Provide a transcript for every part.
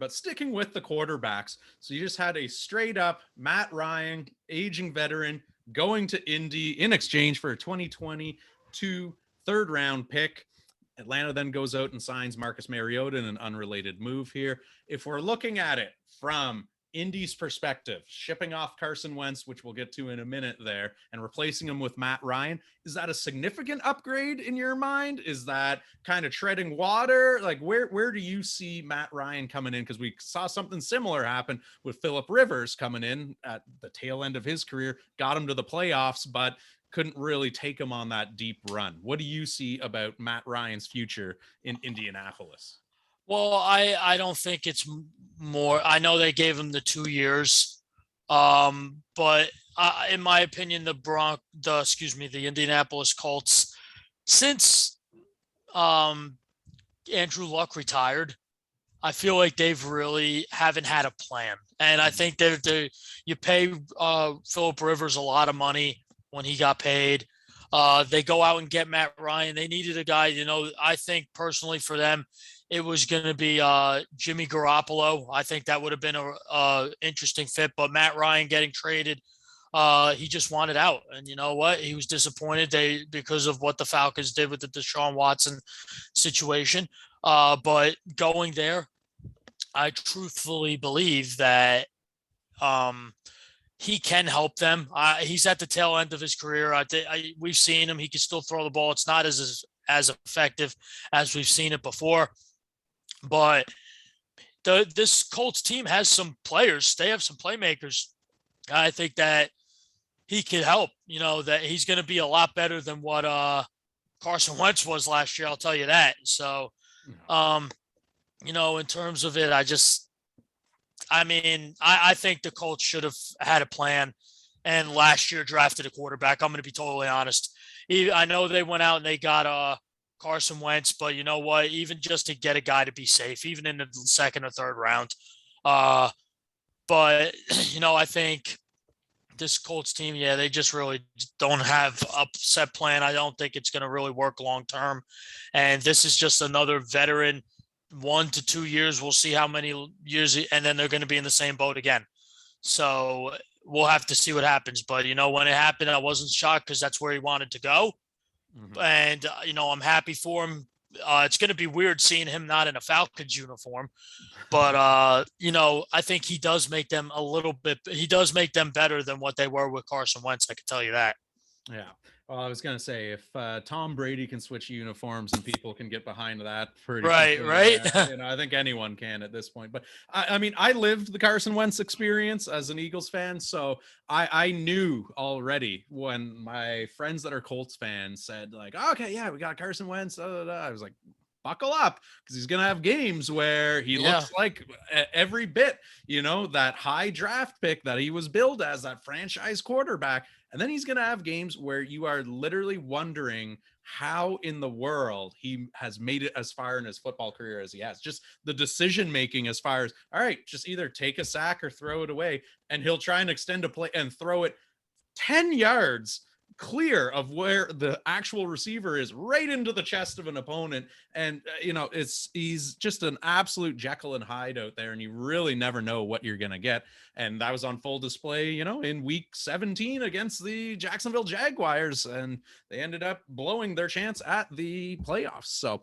but sticking with the quarterbacks. So you just had a straight up Matt Ryan, aging veteran, going to Indy in exchange for a 2022 third round pick. Atlanta then goes out and signs Marcus Mariota in an unrelated move here. If we're looking at it from Indy's perspective, shipping off Carson Wentz, which we'll get to in a minute there, and replacing him with Matt Ryan, is that a significant upgrade in your mind? Is that kind of treading water? Like, where do you see Matt Ryan coming in? Because we saw something similar happen with Phillip Rivers coming in at the tail end of his career, got him to the playoffs, but couldn't really take him on that deep run. What do you see about Matt Ryan's future in Indianapolis? Well, I don't think it's more. I know they gave him the 2 years, but in my opinion, the Indianapolis Colts, since Andrew Luck retired, I feel like they've really haven't had a plan, and I think you pay Phillip Rivers a lot of money when he got paid. They go out and get Matt Ryan. They needed a guy, I think personally for them, it was going to be Jimmy Garoppolo. I think that would have been a interesting fit, but Matt Ryan getting traded, he just wanted out. And you know what? He was disappointed because of what the Falcons did with the Deshaun Watson situation. But going there, I truthfully believe that he can help them. He's at the tail end of his career. We've seen him. He can still throw the ball. It's not as effective as we've seen it before. But this Colts team has some players. They have some playmakers. I think that he could help. That he's going to be a lot better than what Carson Wentz was last year. I'll tell you that. So, in terms of it, I think the Colts should have had a plan and last year drafted a quarterback. I'm going to be totally honest. I know they went out and they got Carson Wentz, but you know what? Even just to get a guy to be safe, even in the second or third round. But, I think this Colts team, they just really don't have a set plan. I don't think it's going to really work long term. And this is just another veteran, 1 to 2 years. We'll see how many years, and then they're going to be in the same boat again. So we'll have to see what happens. But, when it happened, I wasn't shocked because that's where he wanted to go. Mm-hmm. And, I'm happy for him. It's going to be weird seeing him not in a Falcons uniform. But, I think he does make them better than what they were with Carson Wentz. I can tell you that. Yeah. Well, I was going to say, if Tom Brady can switch uniforms and people can get behind that pretty right. I think anyone can at this point. But I lived the Carson Wentz experience as an Eagles fan, so I knew already when my friends that are Colts fans said like, okay, yeah, we got Carson Wentz. I was like, buckle up, because he's going to have games where he looks like every bit, that high draft pick that he was billed as, that franchise quarterback. And then he's going to have games where you are literally wondering how in the world he has made it as far in his football career as he has. Just the decision making as far as, all right, just either take a sack or throw it away. And he'll try and extend a play and throw it 10 yards clear of where the actual receiver is, right into the chest of an opponent. And he's just an absolute Jekyll and Hyde out there, and you really never know what you're gonna get. And that was on full display in week 17 against the Jacksonville Jaguars, and they ended up blowing their chance at the playoffs. So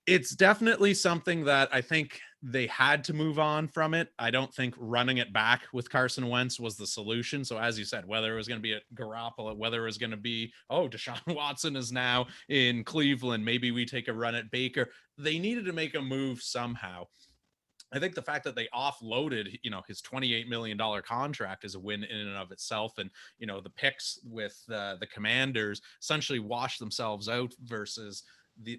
it's definitely something that I think they had to move on from it. I don't think running it back with Carson Wentz was the solution. So as you said, whether it was going to be at Garoppolo, whether it was going to be, Deshaun Watson is now in Cleveland, maybe we take a run at Baker. They needed to make a move somehow. I think the fact that they offloaded, his $28 million contract is a win in and of itself. And, the picks with the Commanders essentially washed themselves out versus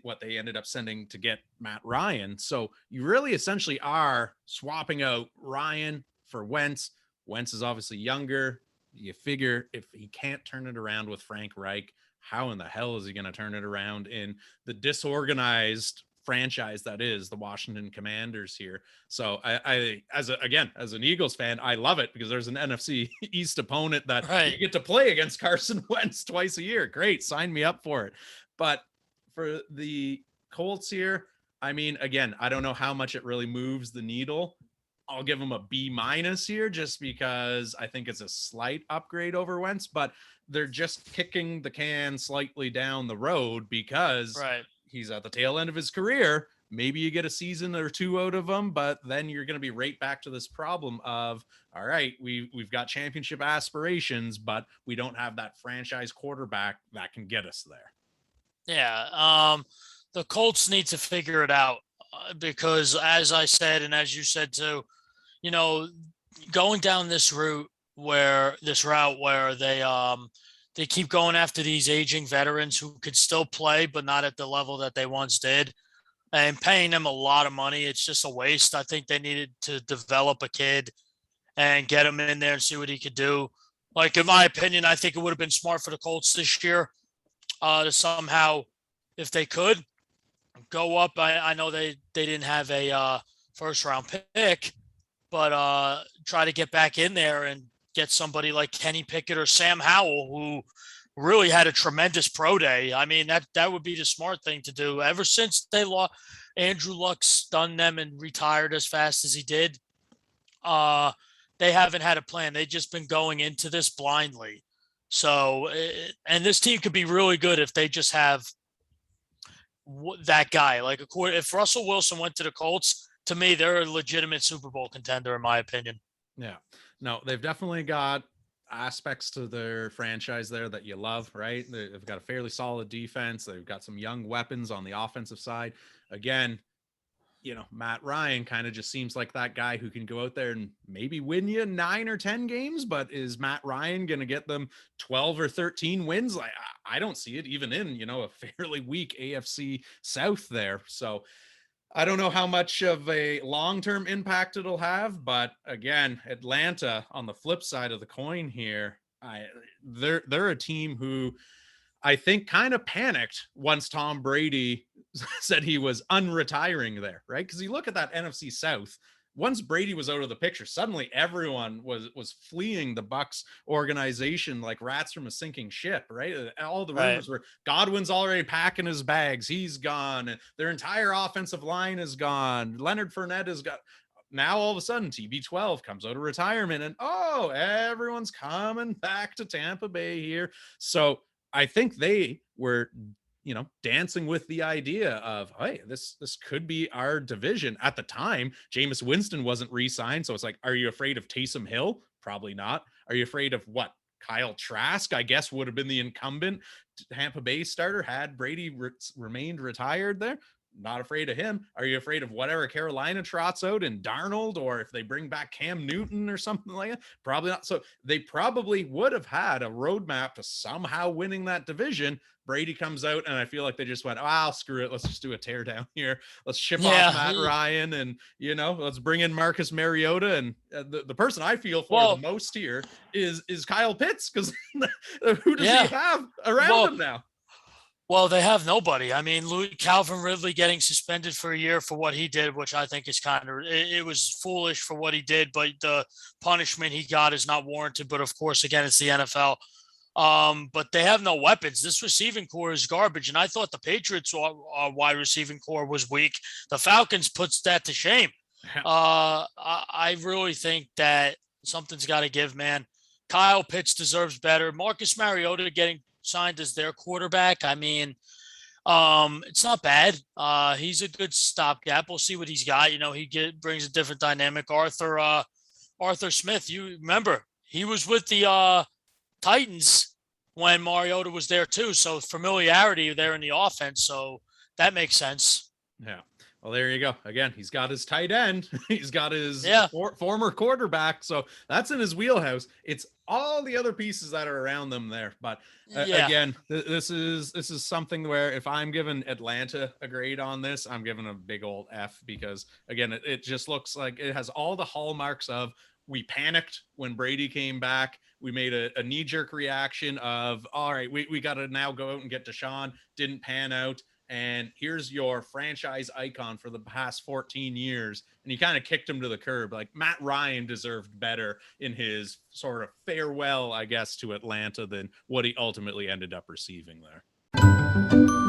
what they ended up sending to get Matt Ryan. So you really essentially are swapping out Ryan for Wentz. Wentz is obviously younger. You figure if he can't turn it around with Frank Reich, how in the hell is he going to turn it around in the disorganized franchise that is the Washington Commanders here? So I as an Eagles fan, I love it because there's an NFC East opponent that you get to play against Carson Wentz twice a year. Great. Sign me up for it. But for the Colts here, I mean, again, I don't know how much it really moves the needle. I'll give him a B minus here just because I think it's a slight upgrade over Wentz, but they're just kicking the can slightly down the road because Right. he's at the tail end of his career. Maybe you get a season or two out of him, but then you're going to be right back to this problem of, all right, we've got championship aspirations, but we don't have that franchise quarterback that can get us there. Yeah. The Colts need to figure it out because, as I said, and as you said too, you know, going down this route where they keep going after these aging veterans who could still play but not at the level that they once did, and paying them a lot of money, it's just a waste. I think they needed to develop a kid and get him in there and see what he could do. Like, in my opinion, I think it would have been smart for the Colts this year to somehow, if they could, go up. I know they didn't have a first round pick, but try to get back in there and get somebody like Kenny Pickett or Sam Howell, who really had a tremendous pro day. I mean, that would be the smart thing to do. Ever since they lost, Andrew Luck stunned them and retired as fast as he did. They haven't had a plan. They've just been going into this blindly. So, and this team could be really good if they just have that guy. Like, if Russell Wilson went to the Colts, to me, they're a legitimate Super Bowl contender, in my opinion. Yeah. No, they've definitely got aspects to their franchise there that you love, right? They've got a fairly solid defense. They've got some young weapons on the offensive side. Again, Matt Ryan kind of just seems like that guy who can go out there and maybe win you 9 or 10 games, but is Matt Ryan going to get them 12 or 13 wins? Like, I don't see it even in, a fairly weak AFC South there. So I don't know how much of a long-term impact it'll have, but again, Atlanta on the flip side of the coin here, they're a team who I think kind of panicked once Tom Brady said he was unretiring there, right? Because you look at that NFC South, once Brady was out of the picture, suddenly everyone was fleeing the Bucks organization like rats from a sinking ship, right? All the rumors were Godwin's already packing his bags, he's gone, their entire offensive line is gone, Leonard Fournette has got. Now all of a sudden TB12 comes out of retirement and everyone's coming back to Tampa Bay here. So I think they were, dancing with the idea of, hey, this could be our division. At the time, Jameis Winston wasn't re-signed. So it's like, are you afraid of Taysom Hill? Probably not. Are you afraid of what? Kyle Trask, I guess, would have been the incumbent Tampa Bay starter had Brady remained retired there. Not afraid of him. Are you afraid of whatever Carolina trots out in Darnold, or if they bring back Cam Newton or something like that? Probably not. So they probably would have had a roadmap to somehow winning that division. Brady comes out, and I feel like they just went, screw it. Let's just do a tear down here. Let's ship off Matt Ryan, and, let's bring in Marcus Mariota. And the person I feel for the most here is Kyle Pitts, because who does he have around him now? Well, they have nobody. I mean, Calvin Ridley getting suspended for a year for what he did, which I think is it was foolish for what he did, but the punishment he got is not warranted. But of course, again, it's the NFL. But they have no weapons. This receiving core is garbage. And I thought the Patriots' wide receiving core was weak. The Falcons puts that to shame. I really think that something's got to give, man. Kyle Pitts deserves better. Marcus Mariota getting signed as their quarterback. I mean, it's not bad. He's a good stopgap. We'll see what he's got. He brings a different dynamic. Arthur Smith, you remember, he was with the Titans when Mariota was there too. So familiarity there in the offense. So that makes sense. Yeah. Well, there you go. Again, he's got his tight end. He's got his former quarterback. So that's in his wheelhouse. It's all the other pieces that are around them there. But again, this is something where if I'm giving Atlanta a grade on this, I'm giving a big old F, because again, it just looks like it has all the hallmarks of, we panicked when Brady came back. We made a knee-jerk reaction of, all right, we got to now go out and get Deshaun. Didn't pan out. And here's your franchise icon for the past 14 years. And you kind of kicked him to the curb. Like, Matt Ryan deserved better in his sort of farewell, I guess, to Atlanta than what he ultimately ended up receiving there.